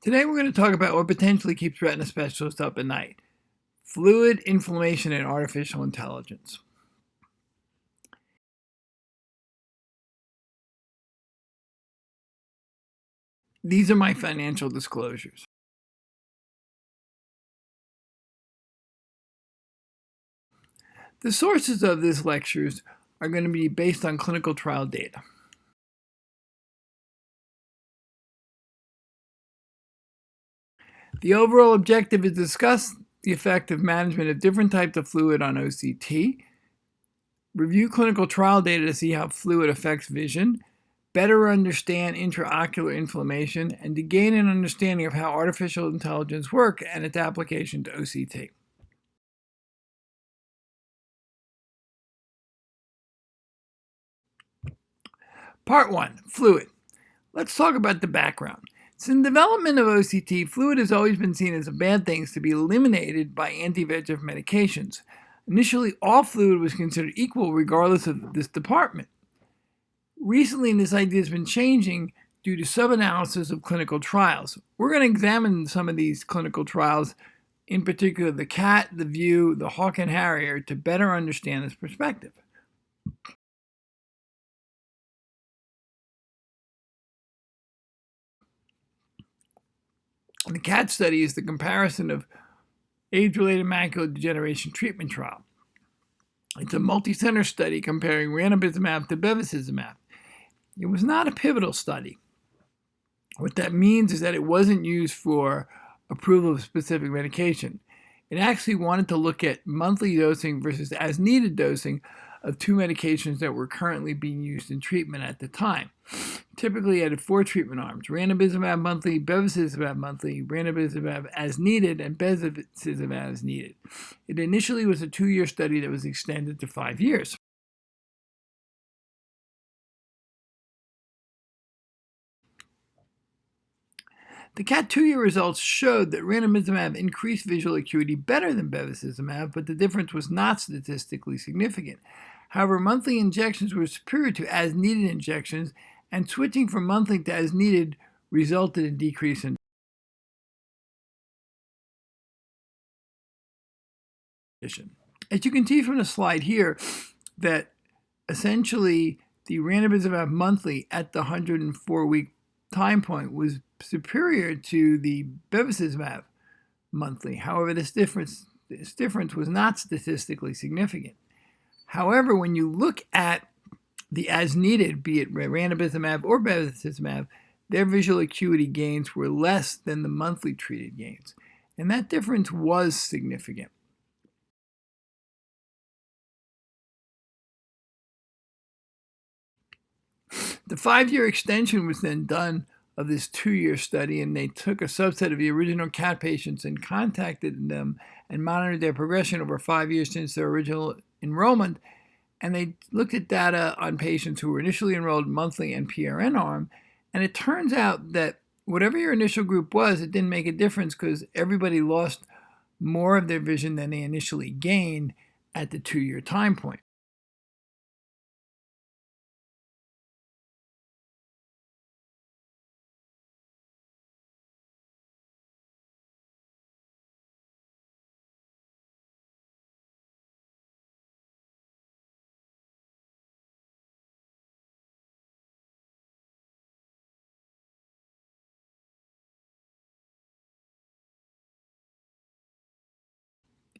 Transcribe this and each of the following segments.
Today we're going to talk about what potentially keeps retina specialists up at night: fluid, inflammation, and artificial intelligence. These are my financial disclosures. The sources of these lectures are going to be based on clinical trial data. The overall objective is to discuss the effect of management of different types of fluid on OCT, review clinical trial data to see how fluid affects vision, better understand intraocular inflammation, and to gain an understanding of how artificial intelligence works and its application to OCT. Part 1, Fluid. Let's talk about the background. Since the development of OCT, fluid has always been seen as a bad thing to be eliminated by anti-VEGF medications. Initially, all fluid was considered equal regardless of this department. Recently, this idea has been changing due to sub-analysis of clinical trials. We're going to examine some of these clinical trials, in particular the CAT, the VIEW, the Hawk and Harrier, to better understand this perspective. The CAT study is the comparison of age-related macular degeneration treatment trial. It's a multi-center study comparing ranibizumab to bevacizumab. It was not a pivotal study. What that means is that it wasn't used for approval of specific medication. It actually wanted to look at monthly dosing versus as-needed dosing of two medications that were currently being used in treatment at the time. Typically, it had 4 treatment arms: ranibizumab monthly, bevacizumab monthly, ranibizumab as needed, and bevacizumab as needed. It initially was a 2-year study that was extended to 5 years. The CAT 2-year results showed that ranibizumab increased visual acuity better than bevacizumab, but the difference was not statistically significant. However, monthly injections were superior to as-needed injections, and switching from monthly to as-needed resulted in decrease in vision. As you can see from the slide here, that essentially the ranibizumab monthly at the 104-week time point was superior to the bevacizumab monthly. However, this difference was not statistically significant. However, when you look at the as-needed, be it ranibizumab or bevacizumab, their visual acuity gains were less than the monthly treated gains, and that difference was significant. The 5-year extension was then done of this 2-year study, and they took a subset of the original CAT patients and contacted them and monitored their progression over 5 years since their original enrollment. And they looked at data on patients who were initially enrolled monthly and PRN arm, and it turns out that whatever your initial group was, it didn't make a difference because everybody lost more of their vision than they initially gained at the 2-year time point.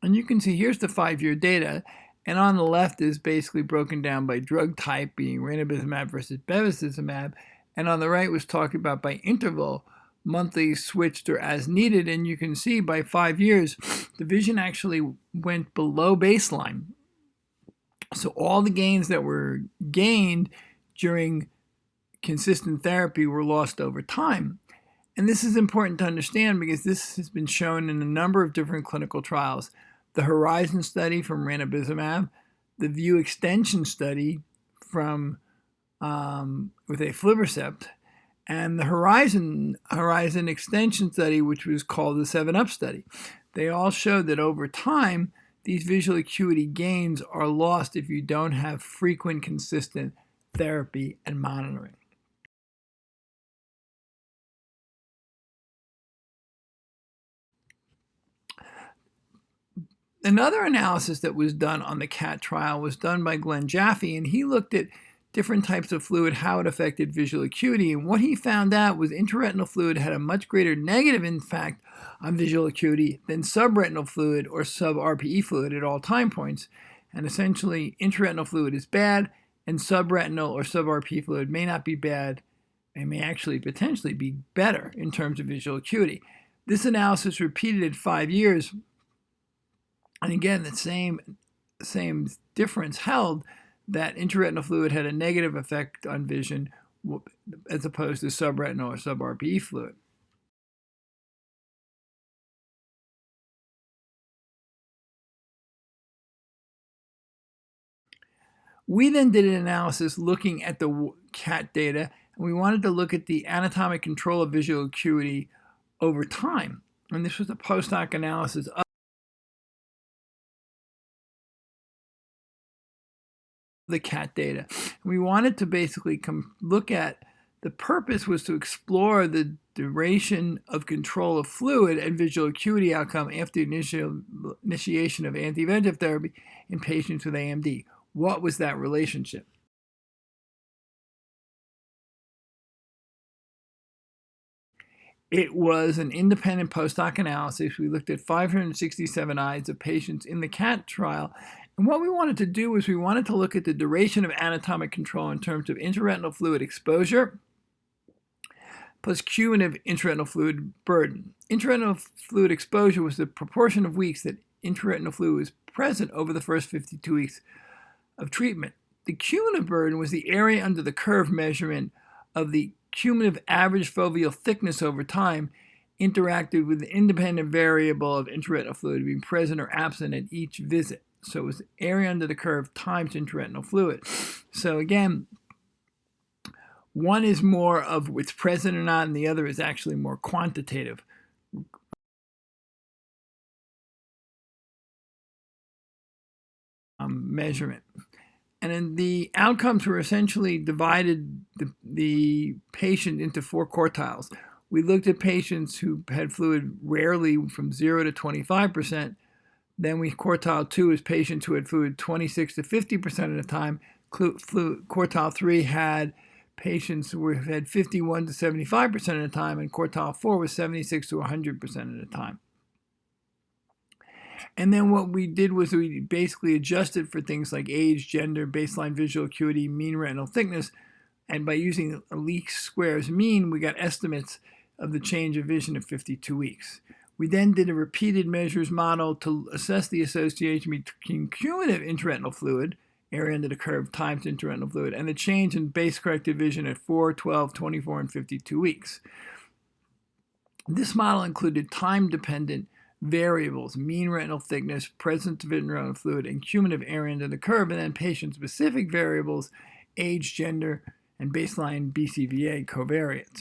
And you can see here's the 5-year data, and on the left is basically broken down by drug type, being ranibizumab versus bevacizumab, and on the right was talked about by interval, monthly, switched, or as needed. And you can see by 5 years, the vision actually went below baseline. So all the gains that were gained during consistent therapy were lost over time. And this is important to understand because this has been shown in a number of different clinical trials. The Horizon study from ranibizumab, the VIEW extension study from with aflibercept, and the Horizon extension study, which was called the 7-Up study. They all showed that over time, these visual acuity gains are lost if you don't have frequent, consistent therapy and monitoring. Another analysis that was done on the CAT trial was done by Glenn Jaffe, and he looked at different types of fluid, how it affected visual acuity. And what he found out was intraretinal fluid had a much greater negative impact on visual acuity than subretinal fluid or sub-RPE fluid at all time points. And essentially, intraretinal fluid is bad, and subretinal or sub-RPE fluid may not be bad and may actually potentially be better in terms of visual acuity. This analysis repeated at 5 years, and again, the same difference held, that intraretinal fluid had a negative effect on vision as opposed to subretinal or sub-RPE fluid. We then did an analysis looking at the CAT data, and we wanted to look at the anatomic control of visual acuity over time. And this was a post-hoc analysis of the CAT data. We wanted to basically look at, the purpose was to explore the duration of control of fluid and visual acuity outcome after initiation of anti-VEGF therapy in patients with AMD. What was that relationship? It was an independent post-hoc analysis. We looked at 567 eyes of patients in the CAT trial. And what we wanted to do was we wanted to look at the duration of anatomic control in terms of intraretinal fluid exposure plus cumulative intraretinal fluid burden. Intraretinal fluid exposure was the proportion of weeks that intraretinal fluid was present over the first 52 weeks of treatment. The cumulative burden was the area under the curve measurement of the cumulative average foveal thickness over time interacted with the independent variable of intraretinal fluid being present or absent at each visit. So it was area under the curve times intraretinal fluid. So again, one is more of what's present or not, and the other is actually more quantitative. Measurement. And then the outcomes were essentially divided the patient into 4 quartiles. We looked at patients who had fluid rarely from 0 to 25%. Then quartile 2 is patients who had fluid 26 to 50% of the time. Quartile 3 had patients who had 51 to 75% of the time, and quartile 4 was 76 to 100% of the time. And then what we did was we basically adjusted for things like age, gender, baseline visual acuity, mean retinal thickness, and by using a least squares mean, we got estimates of the change of vision at 52 weeks. We then did a repeated measures model to assess the association between cumulative intraretinal fluid, area under the curve, times intraretinal fluid, and the change in base corrected vision at 4, 12, 24, and 52 weeks. This model included time-dependent variables, mean retinal thickness, presence of intraretinal fluid, and cumulative area under the curve, and then patient-specific variables, age, gender, and baseline BCVA covariates.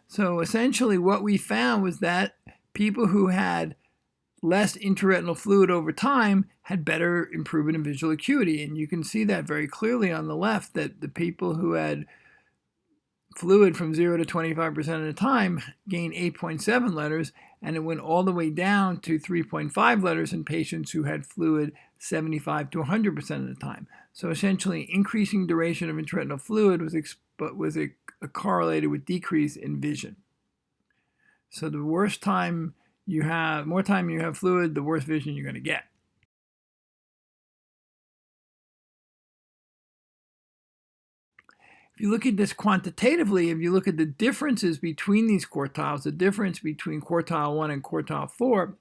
So essentially what we found was that people who had less intraretinal fluid over time had better improvement in visual acuity. And you can see that very clearly on the left, that the people who had fluid from 0 to 25% of the time gained 8.7 letters, and it went all the way down to 3.5 letters in patients who had fluid 75 to 100% of the time. So essentially, increasing duration of intraretinal fluid was correlated with decrease in vision. So the more time you have fluid, the worse vision you're going to get. If you look at this quantitatively, if you look at the differences between these quartiles, the difference between quartile 1 and quartile 4,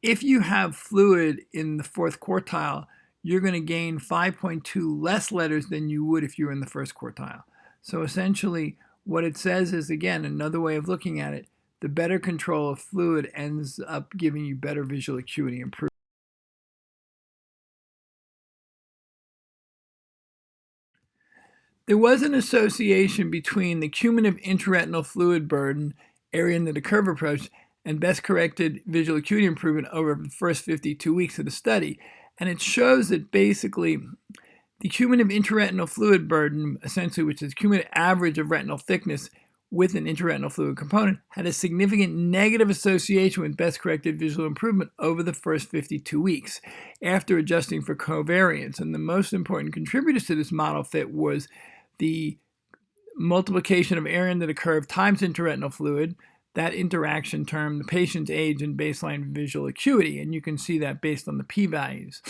if you have fluid in the 4th quartile, you're going to gain 5.2 less letters than you would if you were in the 1st quartile. So essentially, what it says is, again, another way of looking at it, the better control of fluid ends up giving you better visual acuity improvement. There was an association between the cumulative intraretinal fluid burden, area under the curve approach, and best corrected visual acuity improvement over the first 52 weeks of the study. And it shows that basically the cumulative intraretinal fluid burden, essentially, which is cumulative average of retinal thickness, with an intraretinal fluid component had a significant negative association with best-corrected visual improvement over the first 52 weeks after adjusting for covariance. And the most important contributors to this model fit was the multiplication of area under the curve times intraretinal fluid, that interaction term, the patient's age, and baseline visual acuity. And you can see that based on the p-values.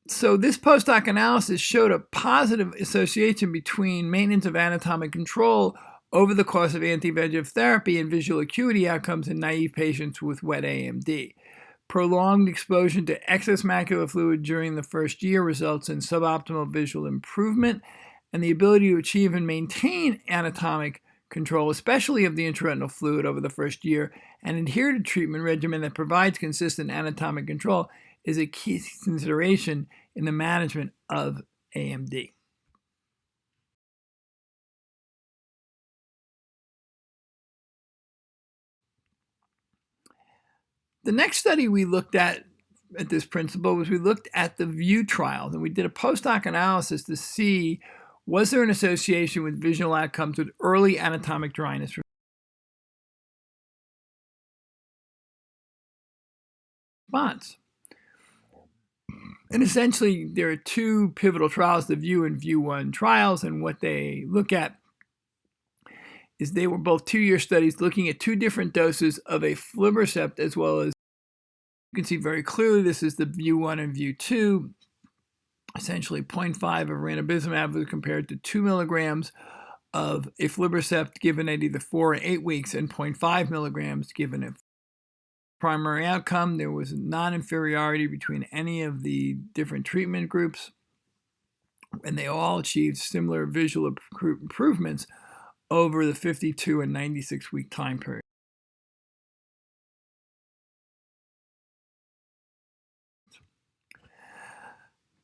So this post-hoc analysis showed a positive association between maintenance of anatomic control over the course of anti-VEGF therapy and visual acuity outcomes in naive patients with wet AMD. Prolonged exposure to excess macular fluid during the first year results in suboptimal visual improvement, and the ability to achieve and maintain anatomic control, especially of the intraretinal fluid over the first year, and adhere to treatment regimen that provides consistent anatomic control is a key consideration in the management of AMD. The next study we looked at this principle was we looked at the VIEW trials, and we did a post-hoc analysis to see was there an association with visual outcomes with early anatomic dryness response. And essentially, there are two pivotal trials, the VIEW and VIEW 1 trials, and what they look at is they were both 2-year studies looking at 2 different doses of aflibercept, as well as, you can see very clearly, this is the VIEW 1 and VIEW 2. Essentially 0.5 of ranibizumab was compared to 2 milligrams of aflibercept given at either 4 or 8 weeks, and 0.5 milligrams given at primary outcome. There was non-inferiority between any of the different treatment groups, and they all achieved similar visual improvements over the 52 and 96-week time period.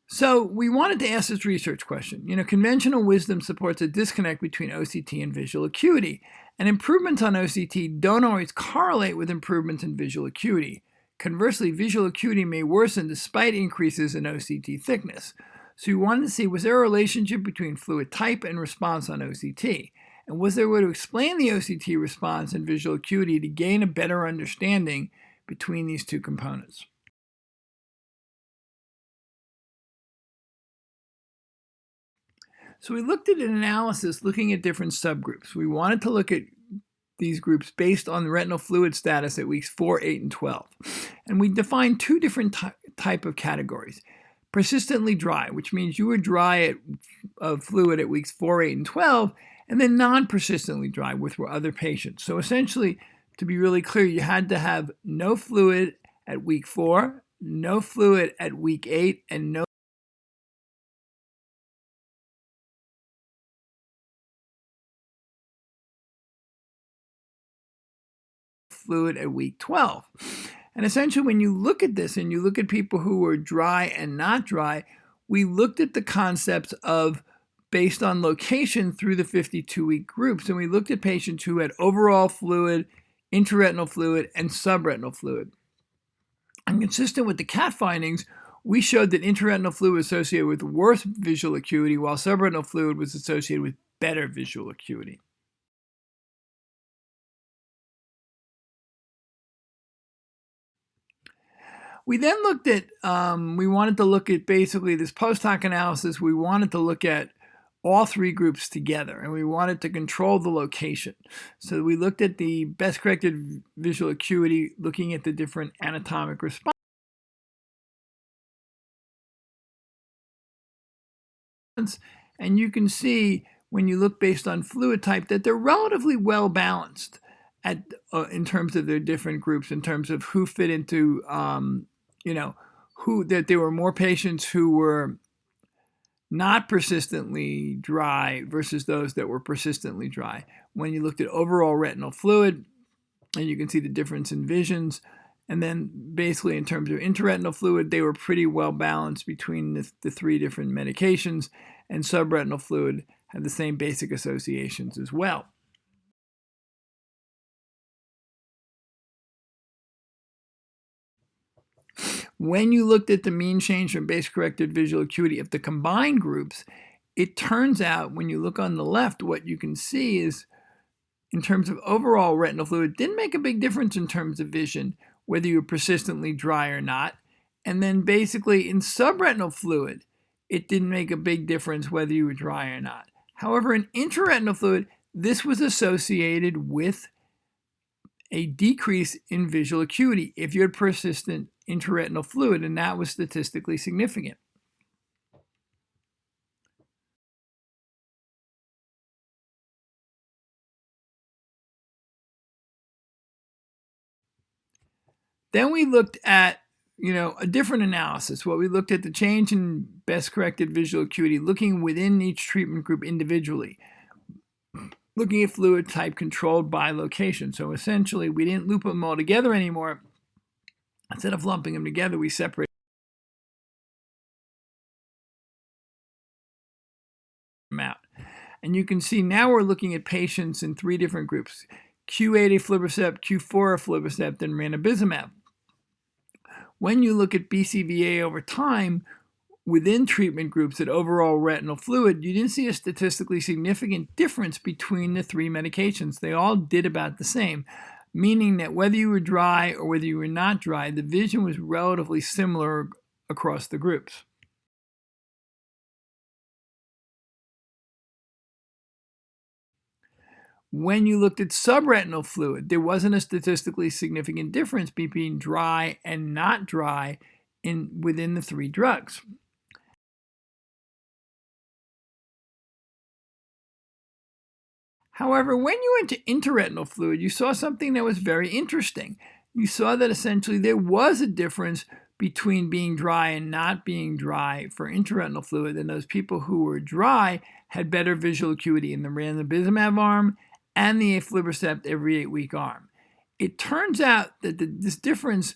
So we wanted to ask this research question. Conventional wisdom supports a disconnect between OCT and visual acuity, and improvements on OCT don't always correlate with improvements in visual acuity. Conversely, visual acuity may worsen despite increases in OCT thickness. So we wanted to see, was there a relationship between fluid type and response on OCT? And was there a way to explain the OCT response and visual acuity to gain a better understanding between these two components? So we looked at an analysis looking at different subgroups. We wanted to look at these groups based on the retinal fluid status at weeks 4, 8, and 12. And we defined 2 different type of categories. Persistently dry, which means you were dry of fluid at weeks 4, 8, and 12, and then non-persistently dry, which were other patients. So essentially, to be really clear, you had to have no fluid at week 4, no fluid at week 8, and no fluid at week 12. And essentially, when you look at this and you look at people who were dry and not dry, we looked at the concepts of based on location through the 52-week groups. And we looked at patients who had overall fluid, intraretinal fluid, and subretinal fluid. And consistent with the CAT findings, we showed that intraretinal fluid was associated with worse visual acuity, while subretinal fluid was associated with better visual acuity. We then looked at, we wanted to look at basically this post-hoc analysis. We wanted to look at all 3 groups together, and we wanted to control the location. So we looked at the best corrected visual acuity, looking at the different anatomic responses. And you can see when you look based on fluid type that they're relatively well balanced in terms of their different groups, in terms of who fit into, that there were more patients who were not persistently dry versus those that were persistently dry. When you looked at overall retinal fluid, and you can see the difference in visions, and then basically in terms of intraretinal fluid, they were pretty well balanced between the 3 different medications, and subretinal fluid had the same basic associations as well. When you looked at the mean change from base-corrected visual acuity of the combined groups, it turns out when you look on the left, what you can see is in terms of overall retinal fluid, didn't make a big difference in terms of vision, whether you were persistently dry or not. And then basically in subretinal fluid, it didn't make a big difference whether you were dry or not. However, in intraretinal fluid, this was associated with a decrease in visual acuity if you had persistent intraretinal fluid, and that was statistically significant. Then we looked at, a different analysis. What we looked at the change in best corrected visual acuity, looking within each treatment group individually, looking at fluid type controlled by location. So essentially, we didn't loop them all together anymore. Instead of lumping them together, we separated them out. And you can see now we're looking at patients in 3 different groups: Q8 aflibercept, Q4 aflibercept, and ranibizumab. When you look at BCVA over time within treatment groups at overall retinal fluid, you didn't see a statistically significant difference between the 3 medications. They all did about the same, meaning that whether you were dry or whether you were not dry, the vision was relatively similar across the groups. When you looked at subretinal fluid, there wasn't a statistically significant difference between dry and not dry within the 3 drugs. However, when you went to interretinal fluid, you saw something that was very interesting. You saw that essentially there was a difference between being dry and not being dry for interretinal fluid, and those people who were dry had better visual acuity in the ranibizumab arm and the aflibercept every 8-week arm. It turns out that this difference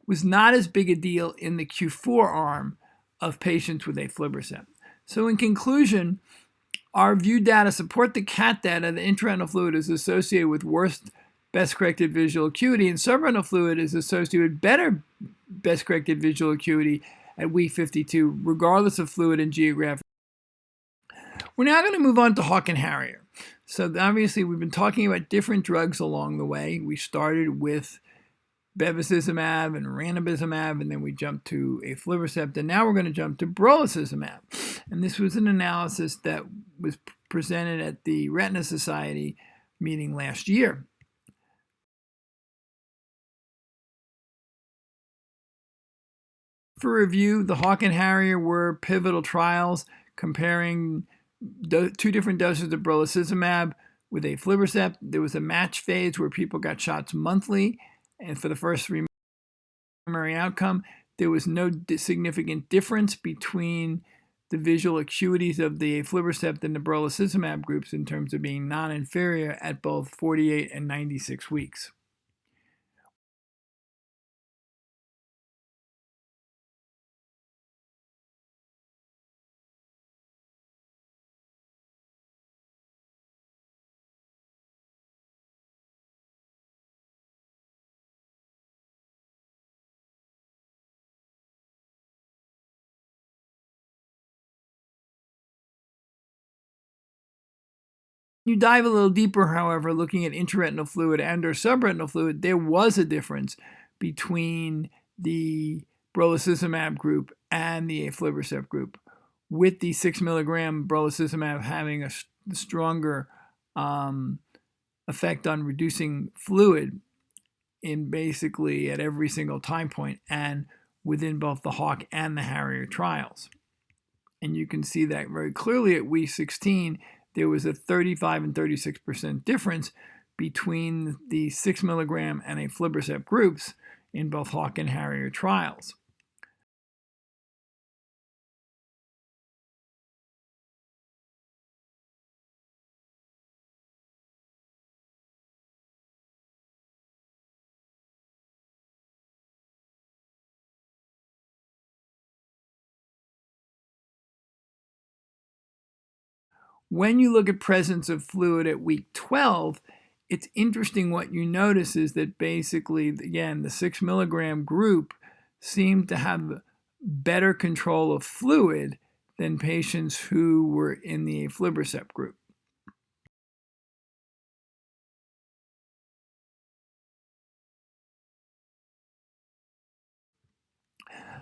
was not as big a deal in the Q4 arm of patients with aflibercept. So in conclusion, our view data support the CAT data that intraretinal fluid is associated with worse best corrected visual acuity, and subretinal fluid is associated with better best corrected visual acuity at week 52, regardless of fluid and geographic. We're now going to move on to Hawk and Harrier. So obviously we've been talking about different drugs along the way. We started with bevacizumab and ranibizumab, and then we jumped to aflibercept, and now we're going to jump to brolucizumab. And this was an analysis that was presented at the Retina Society meeting last year. For review, the Hawk and Harrier were pivotal trials comparing 2 different doses of brolucizumab with aflibercept. There was a match phase where people got shots monthly, and for the first 3 primary outcome, there was no significant difference between the visual acuities of the aflibercept and the brolucizumab groups in terms of being non-inferior at both 48 and 96 weeks. You dive a little deeper, however, looking at intraretinal fluid and or subretinal fluid, there was a difference between the brolucizumab group and the aflibercept group, with the 6 milligram brolucizumab having a stronger effect on reducing fluid in basically at every single time point and within both the Hawk and the Harrier trials. And you can see that very clearly at week 16, there was a 35 and 36% difference between the 6 milligram and aflibercept groups in both Hawk and Harrier trials. When you look at presence of fluid at week 12, it's interesting what you notice is that basically, again, the 6 milligram group seemed to have better control of fluid than patients who were in the aflibercept group.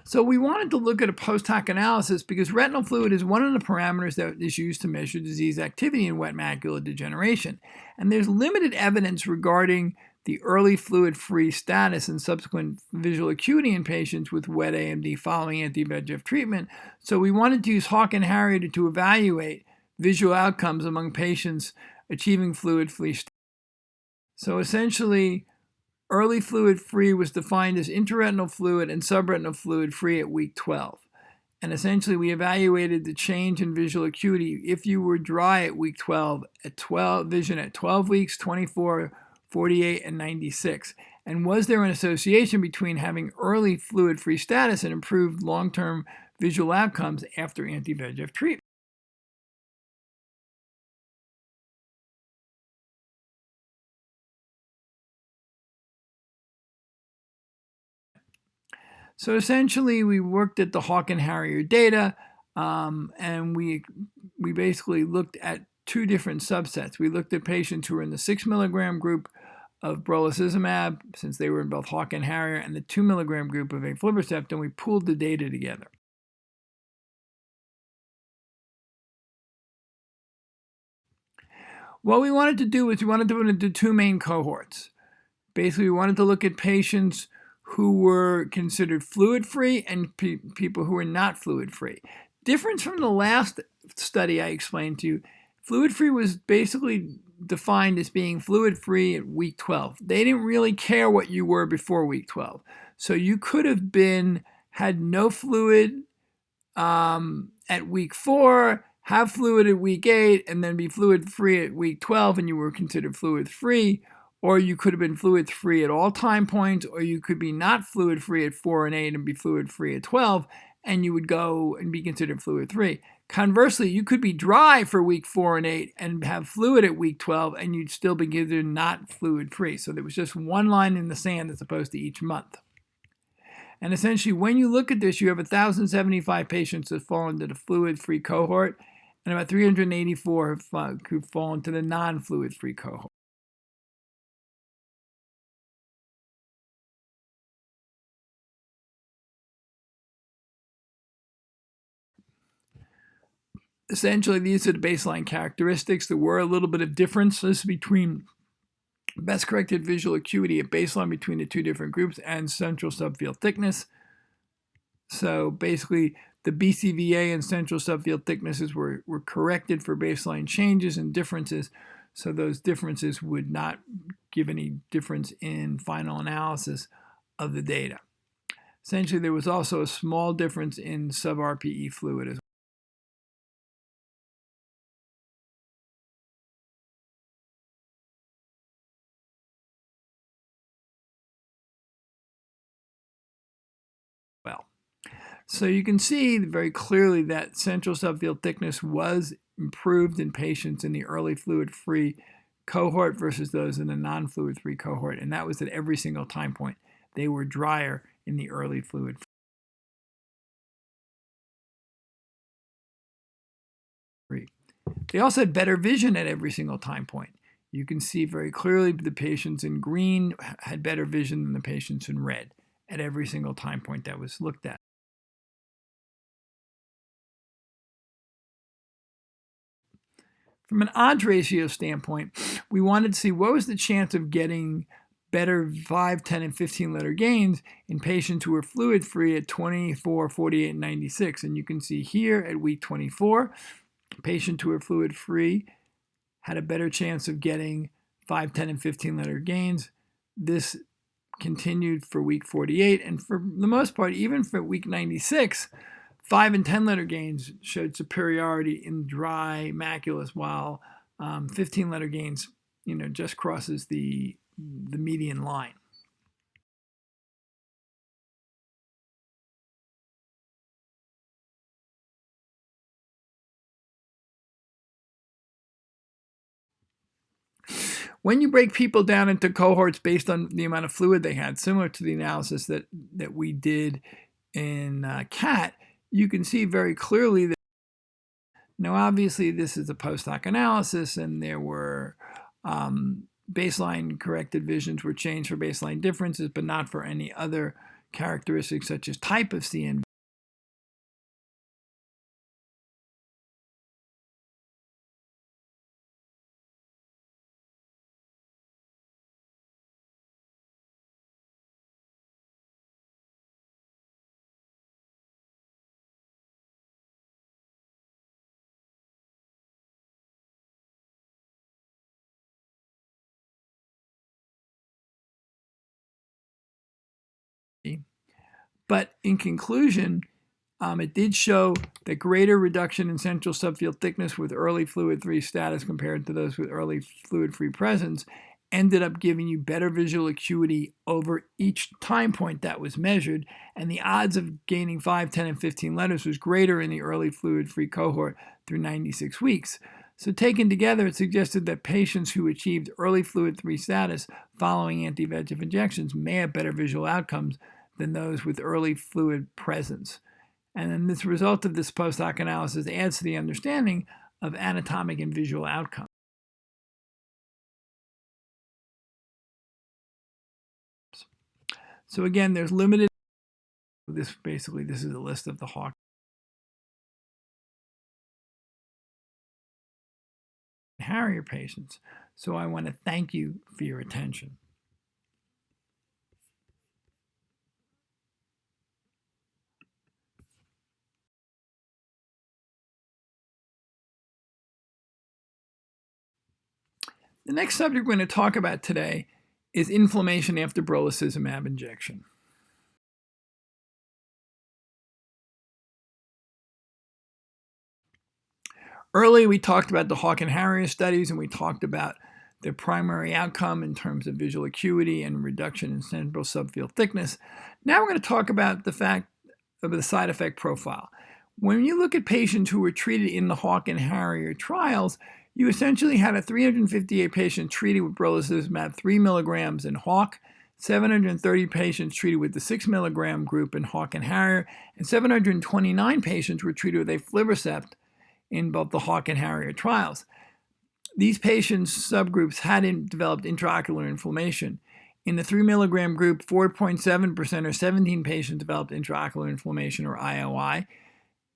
So we wanted to look at a post-hoc analysis because retinal fluid is one of the parameters that is used to measure disease activity in wet macular degeneration. And there's limited evidence regarding the early fluid-free status and subsequent visual acuity in patients with wet AMD following anti-VEGF treatment. So we wanted to use Hawk and Harrier to evaluate visual outcomes among patients achieving fluid-free status. So essentially, early fluid free was defined as intraretinal fluid and subretinal fluid free at week 12. And essentially, we evaluated the change in visual acuity if you were dry at week 12, vision at 12 weeks, 24, 48, and 96. And was there an association between having early fluid free status and improved long-term visual outcomes after anti-VEGF treatment? So essentially, we worked at the Hawk and Harrier data, and we basically looked at two different subsets. We looked at patients who were in the 6 milligram group of brolucizumab, since they were in both Hawk and Harrier, and the 2 milligram group of aflibercept, and we pooled the data together. What we wanted to do is we wanted to put into two main cohorts. Basically, we wanted to look at patients who were considered fluid-free and people who were not fluid-free. Difference from the last study I explained to you, fluid-free was basically defined as being fluid-free at week 12. They didn't really care what you were before week 12. So you could have had no fluid at week 4, have fluid at week 8, and then be fluid-free at week 12, and you were considered fluid-free. Or you could have been fluid-free at all time points, or you could be not fluid-free at 4 and 8 and be fluid-free at 12, and you would go and be considered fluid-free. Conversely, you could be dry for week 4 and 8 and have fluid at week 12, and you'd still be considered not fluid-free. So there was just one line in the sand as opposed to each month. And essentially, when you look at this, you have 1,075 patients that fall into the fluid-free cohort, and about 384 who fall into the non-fluid-free cohort. Essentially, these are the baseline characteristics. There were a little bit of differences between best corrected visual acuity at baseline between the two different groups and central subfield thickness. So basically, the BCVA and central subfield thicknesses were corrected for baseline changes and differences. So those differences would not give any difference in final analysis of the data. Essentially, there was also a small difference in sub-RPE fluid as well. So you can see very clearly that central subfield thickness was improved in patients in the early fluid-free cohort versus those in the non-fluid-free cohort, and that was at every single time point. They were drier in the early fluid-free. They also had better vision at every single time point. You can see very clearly the patients in green had better vision than the patients in red at every single time point that was looked at. From an odds ratio standpoint, we wanted to see what was the chance of getting better 5, 10, and 15 letter gains in patients who were fluid-free at 24, 48, and 96. And you can see here at week 24, patients who were fluid-free had a better chance of getting 5, 10, and 15 letter gains. This continued for week 48, and for the most part, even for week 96, 5 and 10 letter gains showed superiority in dry maculas, while 15 letter gains, just crosses the median line. When you break people down into cohorts based on the amount of fluid they had, similar to the analysis that we did in CAT, you can see very clearly that, now obviously this is a post-hoc analysis, and there were baseline corrected visions were changed for baseline differences, but not for any other characteristics such as type of CNV. But in conclusion, it did show that greater reduction in central subfield thickness with early fluid-free status compared to those with early fluid-free presence ended up giving you better visual acuity over each time point that was measured, and the odds of gaining 5, 10, and 15 letters was greater in the early fluid-free cohort through 96 weeks. So taken together, it suggested that patients who achieved early fluid-free status following anti-VEGF injections may have better visual outcomes than those with early fluid presence. And then this result of this post-hoc analysis adds to the understanding of anatomic and visual outcomes. So again, there's limited, this is a list of the Hawk and Harrier patients. So I want to thank you for your attention. The next subject we're going to talk about today is inflammation after brolucizumab injection. Earlier, we talked about the Hawk and Harrier studies, and we talked about their primary outcome in terms of visual acuity and reduction in central subfield thickness. Now we're going to talk about the fact of the side effect profile. When you look at patients who were treated in the Hawk and Harrier trials, you essentially had a 358 patients treated with brolucizumab 3 milligrams in Hawk, 730 patients treated with the 6 milligram group in Hawk and Harrier, and 729 patients were treated with aflibercept in both the Hawk and Harrier trials. These patients' subgroups hadn't developed intraocular inflammation. In the 3 milligram group, 4.7% or 17 patients developed intraocular inflammation or IOI.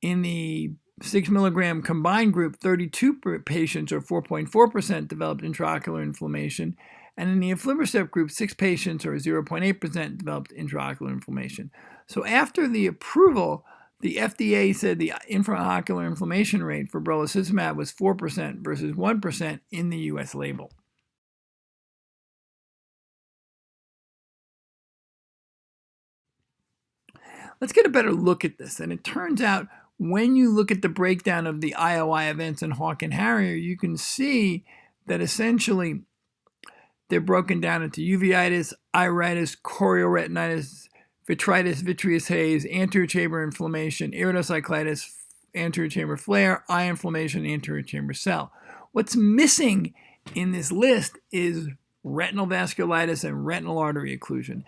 In the 6 milligram combined group, 32 patients or 4.4% developed intraocular inflammation. And in the aflibercept group, 6 patients or 0.8% developed intraocular inflammation. So after the approval, the FDA said the intraocular inflammation rate for brolucizumab was 4% versus 1% in the US label. Let's get a better look at this. And it turns out when you look at the breakdown of the IOI events in Hawk and Harrier, you can see that essentially they're broken down into uveitis, iritis, chorioretinitis, vitritis, vitreous haze, anterior chamber inflammation, iridocyclitis, anterior chamber flare, eye inflammation, anterior chamber cell. What's missing in this list is retinal vasculitis and retinal artery occlusion.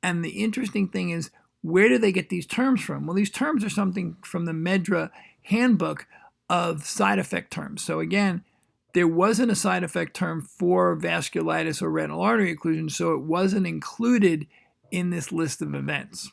And the interesting thing is, where do they get these terms from? Well, these terms are something from the MEDRA handbook of side effect terms. So again, there wasn't a side effect term for vasculitis or retinal artery occlusion, so it wasn't included in this list of events.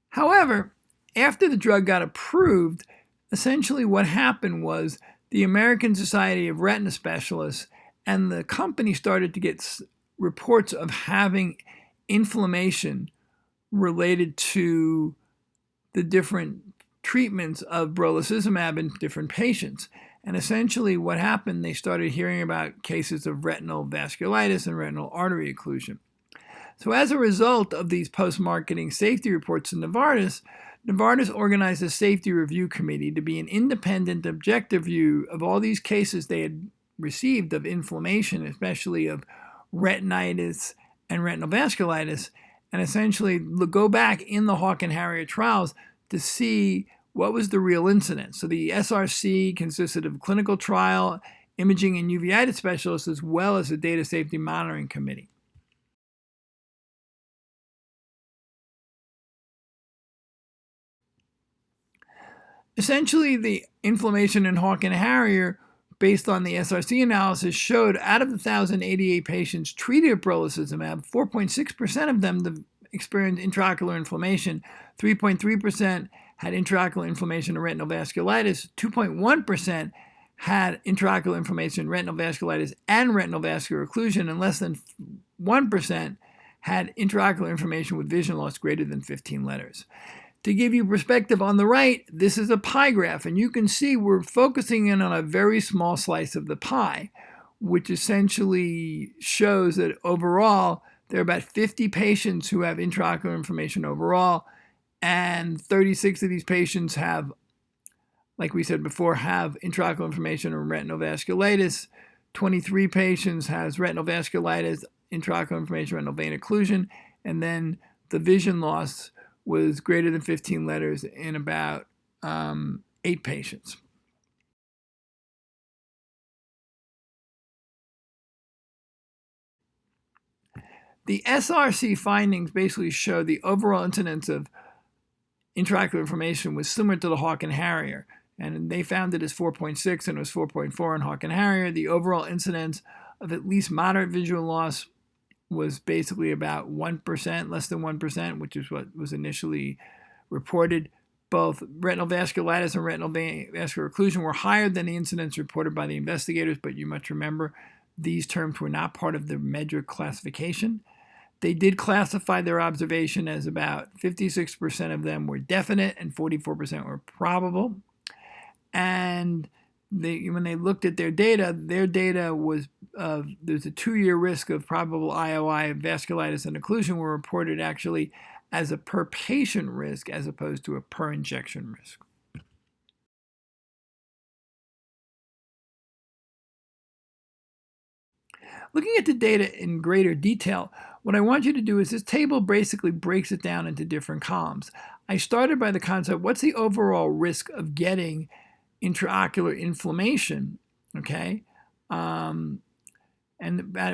However, after the drug got approved, essentially what happened was the American Society of Retina Specialists, and the company started to get reports of having inflammation related to the different treatments of brolucizumab in different patients. And essentially what happened, they started hearing about cases of retinal vasculitis and retinal artery occlusion. So as a result of these post-marketing safety reports to Novartis organized a safety review committee to be an independent, objective view of all these cases they had received of inflammation, especially of retinitis and retinal vasculitis, and essentially go back in the Hawk and Harrier trials to see what was the real incidence. So the SRC consisted of clinical trial, imaging, and uveitis specialists, as well as a data safety monitoring committee. Essentially, the inflammation in Hawk and Harrier, based on the SRC analysis, showed out of the 1,088 patients treated with brolucizumab, 4.6% of them experienced intraocular inflammation, 3.3% had intraocular inflammation and retinal vasculitis, 2.1% had intraocular inflammation, retinal vasculitis, and retinal vascular occlusion, and less than 1% had intraocular inflammation with vision loss greater than 15 letters. To give you perspective, on the right, this is a pie graph, and you can see we're focusing in on a very small slice of the pie, which essentially shows that overall, there are about 50 patients who have intraocular inflammation overall, and 36 of these patients have, like we said before, have intraocular inflammation or retinal vasculitis. 23 patients has retinal vasculitis, intraocular inflammation, retinal vein occlusion, and then the vision loss was greater than 15 letters in about 8 patients. The SRC findings basically show the overall incidence of intraocular inflammation was similar to the Hawk and Harrier, and they found it as 4.6 and it was 4.4 in Hawk and Harrier. The overall incidence of at least moderate visual loss was basically about 1%, less than 1%, which is what was initially reported. Both retinal vasculitis and retinal vascular occlusion were higher than the incidence reported by the investigators, but you must remember these terms were not part of the MedDRA classification. They did classify their observation as about 56% of them were definite and 44% were probable. And when they looked at their data was there's a 2-year risk of probable IOI, vasculitis, and occlusion were reported actually as a per patient risk as opposed to a per injection risk. Looking at the data in greater detail, what I want you to do is this table basically breaks it down into different columns. I started by the concept, what's the overall risk of getting intraocular inflammation, okay? And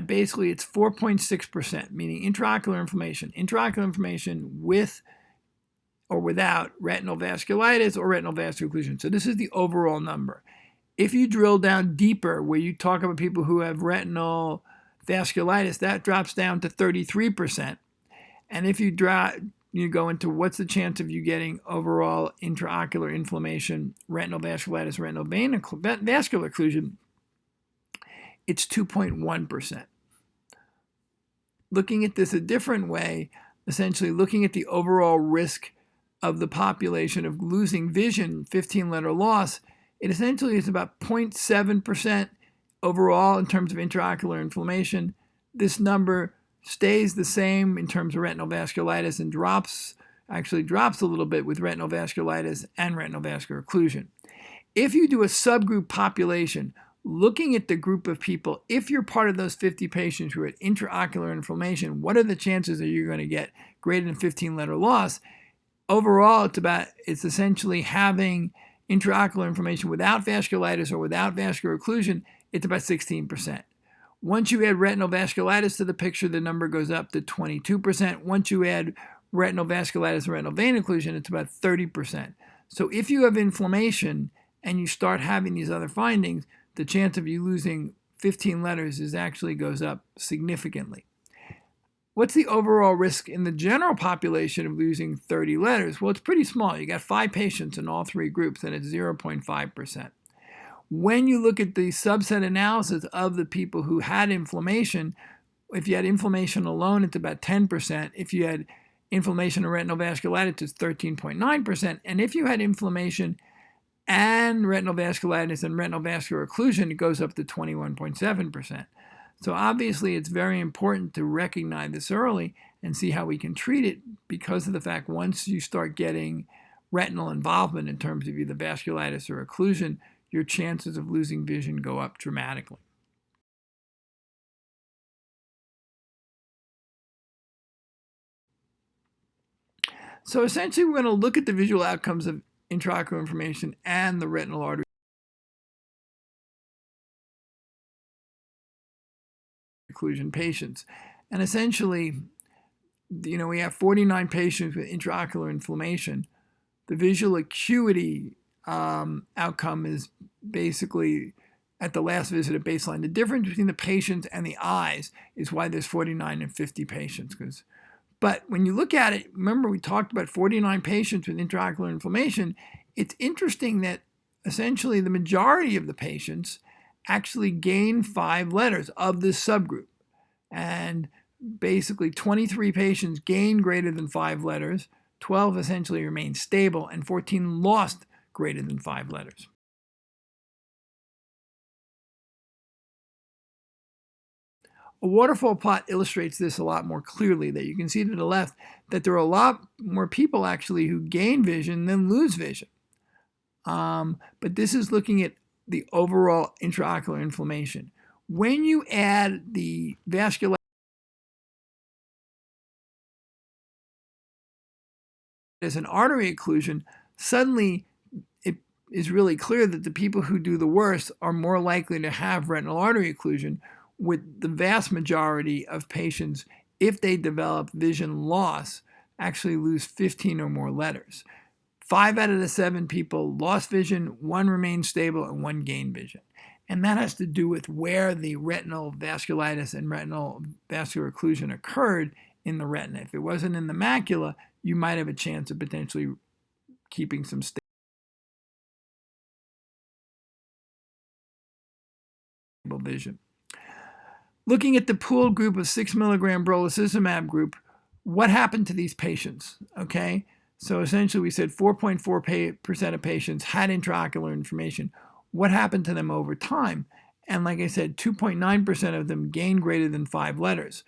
basically it's 4.6%, meaning intraocular inflammation with or without retinal vasculitis or retinal vascular occlusion. So this is the overall number. If you drill down deeper, where you talk about people who have retinal vasculitis, that drops down to 33%. And if you go into what's the chance of you getting overall intraocular inflammation, retinal vasculitis, retinal vein vascular occlusion, it's 2.1%. Looking at this a different way, essentially looking at the overall risk of the population of losing vision, 15-letter loss, it essentially is about 0.7% overall in terms of intraocular inflammation. This number stays the same in terms of retinal vasculitis and drops a little bit with retinal vasculitis and retinal vascular occlusion. If you do a subgroup population, looking at the group of people, if you're part of those 50 patients who are at intraocular inflammation, what are the chances that you're going to get greater than 15-letter loss? Overall, it's essentially having intraocular inflammation without vasculitis or without vascular occlusion, it's about 16%. Once you add retinal vasculitis to the picture, the number goes up to 22%. Once you add retinal vasculitis and retinal vein occlusion, it's about 30%. So if you have inflammation and you start having these other findings, the chance of you losing 15 letters actually goes up significantly. What's the overall risk in the general population of losing 30 letters? Well, it's pretty small. You got 5 patients in all 3 groups, and it's 0.5%. When you look at the subset analysis of the people who had inflammation, if you had inflammation alone, it's about 10%. If you had inflammation of retinal vasculitis, it's 13.9%. And if you had inflammation and retinal vasculitis and retinal vascular occlusion, it goes up to 21.7%. So obviously, it's very important to recognize this early and see how we can treat it, because of the fact once you start getting retinal involvement in terms of either vasculitis or occlusion, your chances of losing vision go up dramatically. So essentially, we're going to look at the visual outcomes of intraocular inflammation and the retinal artery occlusion patients. And essentially, we have 49 patients with intraocular inflammation. The visual acuity outcome is basically at the last visit at baseline. The difference between the patients and the eyes is why there's 49 and 50 patients. But when you look at it, remember we talked about 49 patients with intraocular inflammation. It's interesting that essentially the majority of the patients actually gain 5 letters of this subgroup. And basically 23 patients gained greater than 5 letters, 12 essentially remained stable, and 14 lost greater than 5 letters. A waterfall plot illustrates this a lot more clearly, that you can see to the left that there are a lot more people actually who gain vision than lose vision. But this is looking at the overall intraocular inflammation. When you add the vasculitis and artery occlusion, suddenly it is really clear that the people who do the worst are more likely to have retinal artery occlusion, with the vast majority of patients, if they develop vision loss, actually lose 15 or more letters. 5 out of the 7 people lost vision, 1 remained stable, and 1 gained vision. And that has to do with where the retinal vasculitis and retinal vascular occlusion occurred in the retina. If it wasn't in the macula, you might have a chance of potentially keeping some stable vision. Looking at the pooled group of 6 milligram brolucizumab group, what happened to these patients? Okay, so essentially we said 4.4% of patients had intraocular inflammation. What happened to them over time? And like I said, 2.9% of them gained greater than 5 letters.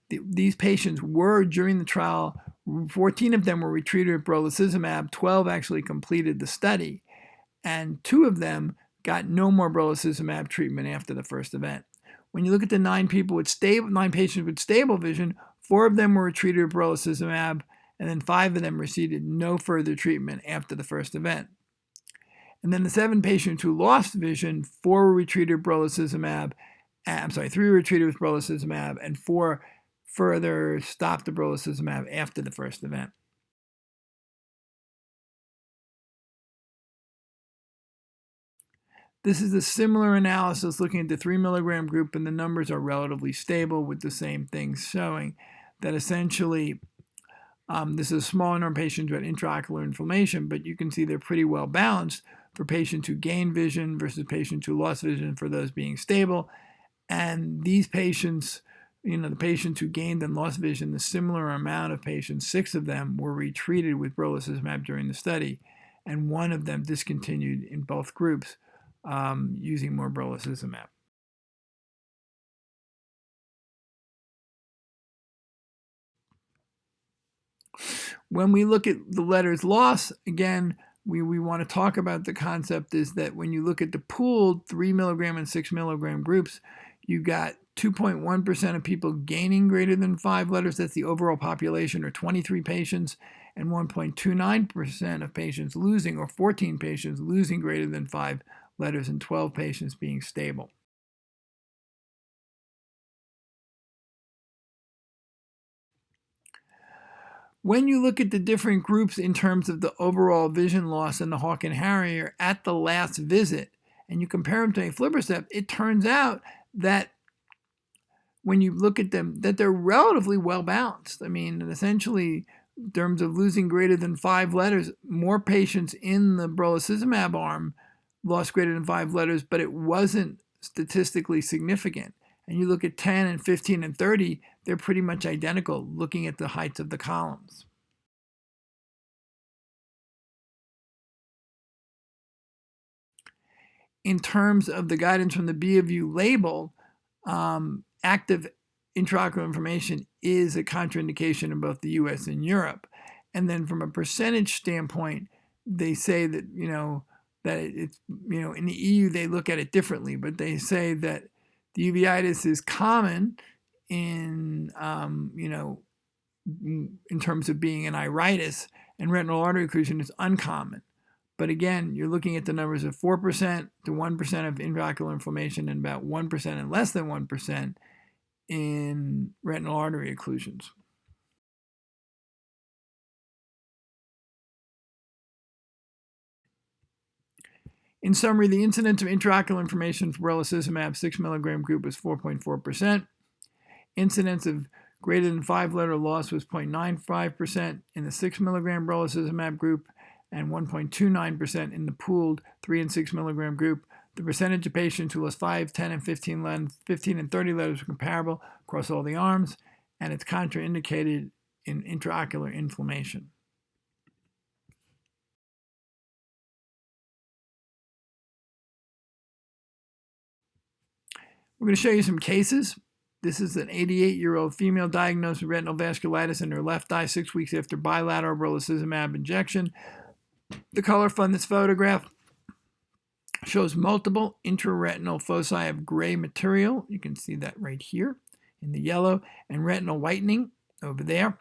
These patients were, during the trial, 14 of them were retreated with brolucizumab, 12 actually completed the study, and 2 of them got no more brolucizumab treatment after the first event. When you look at the 9 patients with stable vision, 4 of them were treated with brolucizumab, and then 5 of them received no further treatment after the first event. And then the 7 patients who lost vision, 4 were retreated with brolucizumab. 3 were treated with brolucizumab, and 4 further stopped the brolucizumab after the first event. This is a similar analysis looking at the 3 milligram group, and the numbers are relatively stable, with the same things showing that essentially this is a smaller number of patients who had intraocular inflammation, but you can see they're pretty well balanced for patients who gain vision versus patients who lost vision, for those being stable. And these patients, the patients who gained and lost vision, the similar amount of patients, 6 of them were retreated with brolucizumab during the study, and 1 of them discontinued in both groups using more brolucizumab. When we look at the letters lost, again, we want to talk about the concept is that when you look at the pooled 3 milligram and 6 milligram groups, you got 2.1% of people gaining greater than 5 letters. That's the overall population, or 23 patients, and 1.29% of patients losing, or 14 patients losing greater than 5 letters, and 12 patients being stable. When you look at the different groups in terms of the overall vision loss in the Hawk and Harrier at the last visit, and you compare them to aflibercept, it turns out that when you look at them, that they're relatively well balanced. I mean, essentially, in terms of losing greater than 5 letters, more patients in the brolucizumab arm lost greater than 5 letters, but it wasn't statistically significant. And you look at 10 and 15 and 30, they're pretty much identical looking at the heights of the columns. In terms of the guidance from the B of U label, active intraocular inflammation is a contraindication in both the US and Europe. And then from a percentage standpoint, they say that, that it's, in the EU, they look at it differently, but they say that the uveitis is common in, in terms of being an iritis, and retinal artery occlusion is uncommon. But again, you're looking at the numbers of 4% to 1% of intraocular inflammation and about 1% and less than 1% in retinal artery occlusions. In summary, the incidence of intraocular inflammation for brolucizumab 6 milligram group was 4.4%. Incidence of greater than 5-letter loss was 0.95% in the 6 milligram brolucizumab group and 1.29% in the pooled 3 and 6 milligram group. The percentage of patients who lost 5, 10, and 15 and 30 letters were comparable across all the arms, and it's contraindicated in intraocular inflammation. We're going to show you some cases. This is an 88-year-old female diagnosed with retinal vasculitis in her left eye 6 weeks after bilateral brolucizumab injection. The color from this photograph shows multiple intraretinal foci of gray material. You can see that right here in the yellow, and retinal whitening over there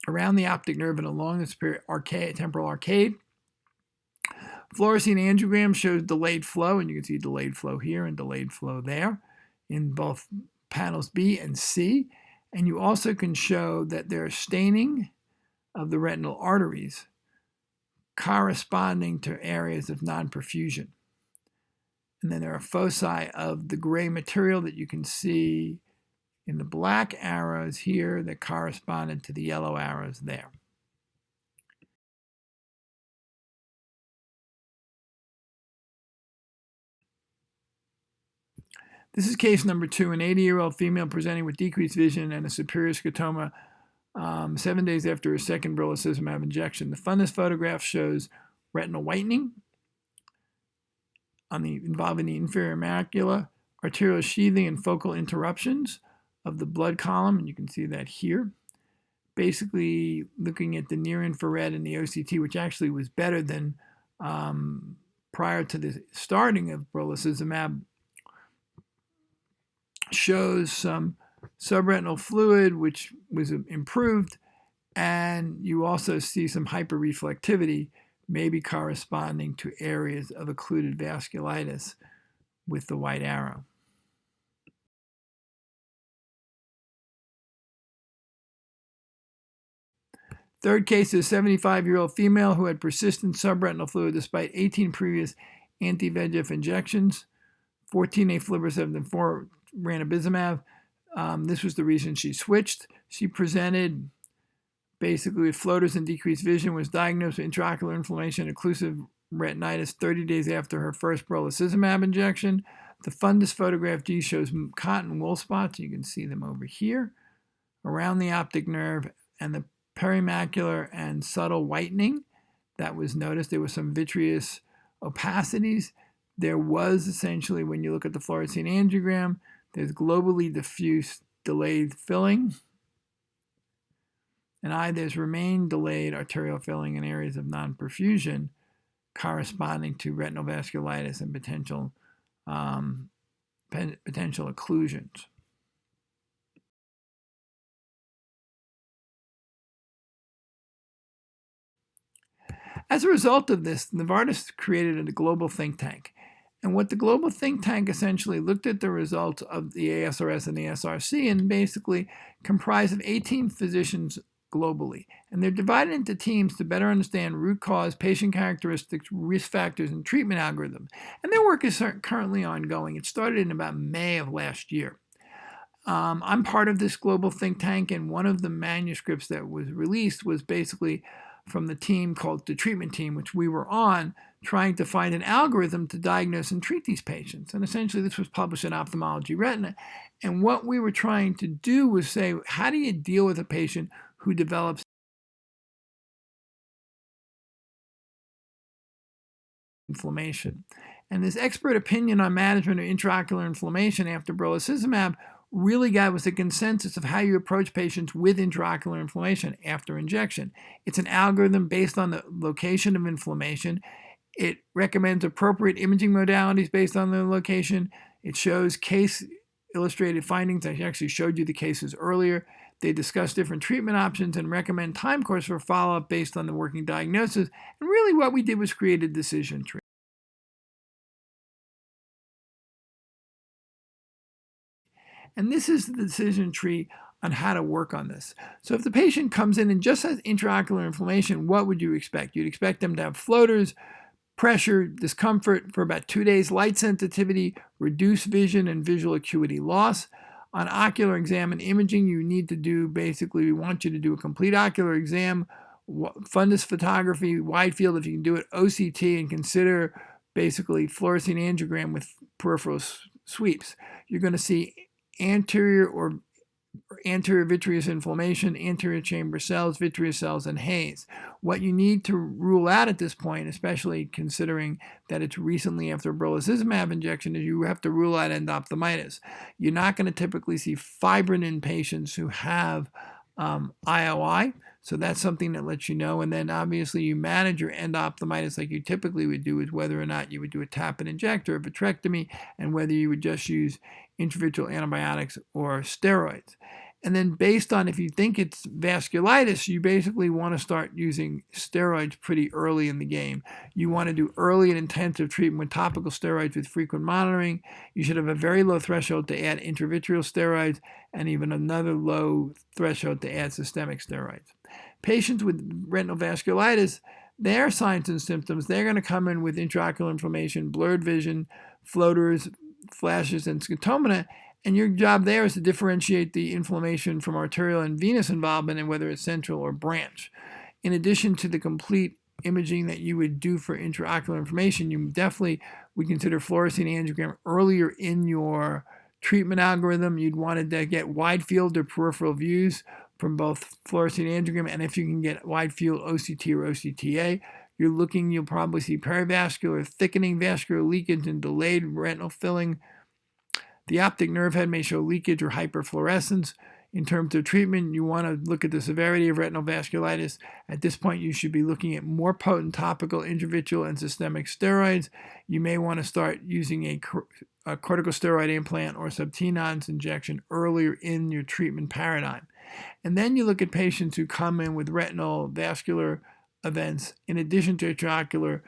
around the optic nerve and along the superior temporal arcade. Fluorescein angiogram shows delayed flow, and you can see delayed flow here and delayed flow there in both panels B and C. And you also can show that there's staining of the retinal arteries corresponding to areas of non-perfusion. And then there are foci of the gray material that you can see in the black arrows here that corresponded to the yellow arrows there. This is case number 2, an 80-year-old female presenting with decreased vision and a superior scotoma 7 days after her second brolucizumab injection. The fundus photograph shows retinal whitening involving the inferior macula, arterial sheathing, and focal interruptions of the blood column, and you can see that here. Basically, looking at the near-infrared and the OCT, which actually was better than prior to the starting of brolucizumab, shows some subretinal fluid, which was improved, and you also see some hyperreflectivity, maybe corresponding to areas of occluded vasculitis with the white arrow. Third case is a 75-year-old female who had persistent subretinal fluid despite 18 previous anti-VEGF injections, 14 aflibercept and 4 ranibizumab. This was the reason she switched. She presented basically with floaters and decreased vision, was diagnosed with intraocular inflammation, occlusive retinitis 30 days after her first brolucizumab injection. The fundus photograph G shows cotton wool spots. You can see them over here around the optic nerve, and the perimacular and subtle whitening that was noticed. There was some vitreous opacities. There was essentially, when you look at the fluorescein angiogram, there's globally diffuse delayed filling. And there's remained delayed arterial filling in areas of non-perfusion corresponding to retinal vasculitis and potential occlusions. As a result of this, Novartis created a global think tank. And what the global think tank essentially looked at the results of the ASRS and the SRC and basically comprised of 18 physicians globally. And they're divided into teams to better understand root cause, patient characteristics, risk factors, and treatment algorithm. And their work is currently ongoing. It started in about May of last year. I'm part of this global think tank, and one of the manuscripts that was released was basically from the team called the treatment team, which we were on, trying to find an algorithm to diagnose and treat these patients. And essentially this was published in Ophthalmology Retina. And what we were trying to do was say, how do you deal with a patient who develops inflammation? And this expert opinion on management of intraocular inflammation after brolucizumab really got was a consensus of how you approach patients with intraocular inflammation after injection. It's an algorithm based on the location of inflammation. It recommends appropriate imaging modalities based on the location. It shows case illustrated findings. I actually showed you the cases earlier. They discuss different treatment options and recommend time course for follow-up based on the working diagnosis. And really what we did was create a decision tree. And this is the decision tree on how to work on this. So if the patient comes in and just has intraocular inflammation, what would you expect? You'd expect them to have floaters, pressure, discomfort for about 2 days, light sensitivity, reduced vision, and visual acuity loss. On ocular exam and imaging, you need to do, basically, we want you to do a complete ocular exam, fundus photography, wide field if you can do it, OCT, and consider basically fluorescein angiogram with peripheral sweeps. You're going to see anterior vitreous inflammation, anterior chamber cells, vitreous cells, and haze. What you need to rule out at this point, especially considering that it's recently after a brolucizumab injection, is you have to rule out endophthalmitis. You're not going to typically see fibrin in patients who have IOI, so that's something that lets you know. And then obviously you manage your endophthalmitis like you typically would do, is whether or not you would do a tap and inject or a vitrectomy, and whether you would just use intravitreal antibiotics or steroids. And then based on if you think it's vasculitis, you basically want to start using steroids pretty early in the game. You want to do early and intensive treatment with topical steroids with frequent monitoring. You should have a very low threshold to add intravitreal steroids and even another low threshold to add systemic steroids. Patients with retinal vasculitis, their signs and symptoms, they're going to come in with intraocular inflammation, blurred vision, floaters, flashes, and scotomata. And your job there is to differentiate the inflammation from arterial and venous involvement and whether it's central or branch. In addition to the complete imaging that you would do for intraocular inflammation, you definitely would consider fluorescein angiogram earlier in your treatment algorithm. You'd want to get wide field or peripheral views from both fluorescein angiogram, and if you can get wide field OCT or OCTA, you'll probably see perivascular thickening, vascular leakage, and delayed retinal filling. The optic nerve head may show leakage or hyperfluorescence. In terms of treatment, you want to look at the severity of retinal vasculitis. At this point, you should be looking at more potent topical, intravitreal, and systemic steroids. You may want to start using a corticosteroid implant or subtenon's injection earlier in your treatment paradigm. And then you look at patients who come in with retinal vascular events in addition to intraocular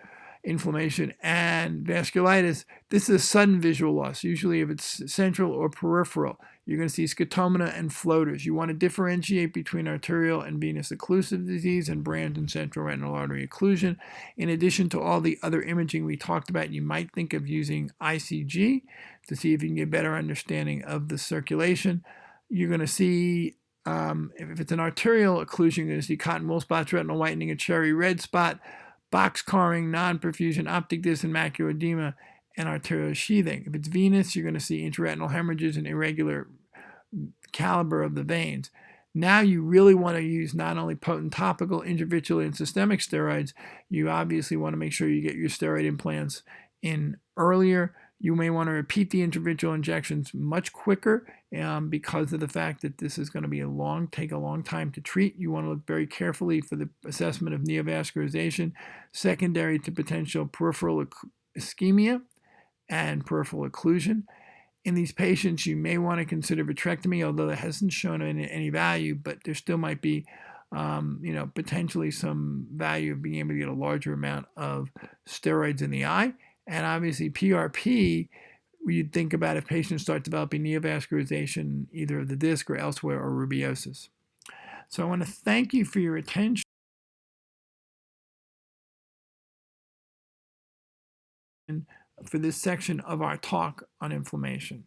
inflammation and vasculitis. This is a sudden visual loss. Usually if it's central or peripheral, you're going to see scotomata and floaters. You want to differentiate between arterial and venous occlusive disease and branch and central retinal artery occlusion. In addition to all the other imaging we talked about, you might think of using ICG to see if you can get a better understanding of the circulation. You're going to see if it's an arterial occlusion, you're going to see cotton wool spots, retinal whitening, a cherry red spot, box scarring, non-perfusion, optic disc and macular edema, and arterial sheathing. If it's venous, you're going to see intraretinal hemorrhages and irregular caliber of the veins. Now you really want to use not only potent topical, intravitreal, and systemic steroids, you obviously want to make sure you get your steroid implants in earlier. You may want to repeat the intravitreal injections much quicker because of the fact that this is going to take a long time to treat. You want to look very carefully for the assessment of neovascularization, secondary to potential peripheral ischemia and peripheral occlusion. In these patients, you may want to consider vitrectomy, although that hasn't shown any value, but there still might be potentially some value of being able to get a larger amount of steroids in the eye. And obviously PRP, you'd think about if patients start developing neovascularization either of the disc or elsewhere, or rubiosis. So I want to thank you for your attention for this section of our talk on inflammation.